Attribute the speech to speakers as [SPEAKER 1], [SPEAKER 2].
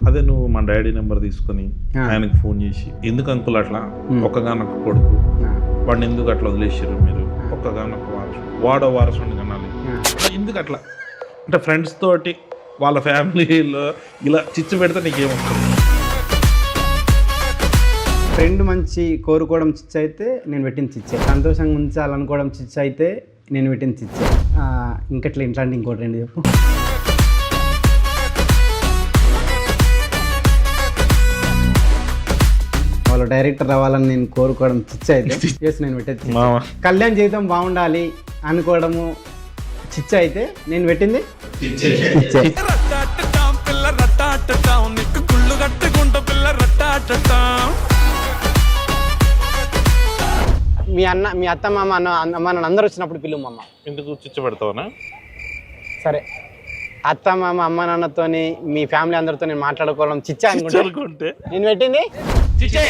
[SPEAKER 1] అదే నువ్వు మా డాడీ నెంబర్ తీసుకొని ఆయనకు ఫోన్ చేసి ఎందుకు అంకుల్ అట్లా ఒక్కగానొక్క కొడుకు వాడిని ఎందుకు అట్లా వదిలేసారు మీరు ఒక్కగానొక్క వారసు వాడో వారసుని కనాలి ఎందుకు అట్లా అంటే ఫ్రెండ్స్ తోటి వాళ్ళ ఫ్యామిలీలో ఇలా చిచ్చు పెడితే నీకేమవుతుంది?
[SPEAKER 2] ఫ్రెండ్ మంచి కోరుకోవడం చిచ్చు అయితే నేను పెట్టిన చిచ్చే, సంతోషంగా ఉంచాలనుకోవడం చిచ్చు అయితే నేను పెట్టిన చిచ్చే. ఇంకట్లా ఇట్లాంటి ఇంకోటి రెండు చెప్పు. వాళ్ళు డైరెక్టర్ అవ్వాలని నేను కోరుకోవడం చిచ్చు అయితే ఎస్ నేను పెట్టేది. కళ్యాణ్ జీవితం బాగుండాలి అనుకోవడము చిచ్చు అయితే నేను పెట్టింది చిచ్చే. మీ అత్త మామ అమ్మ నన్ను అందరూ వచ్చినప్పుడు పిలువు మమ్మ.
[SPEAKER 1] ఎందుకు చిచ్చు పెడతావనా?
[SPEAKER 2] సరే, అత్త మామ అమ్మ నాన్నతోని మీ ఫ్యామిలీ అందరితో నేను మాట్లాడుకోవడం చిచ్చా అనుకుంటే నేను పెట్టింది చిచ్చే.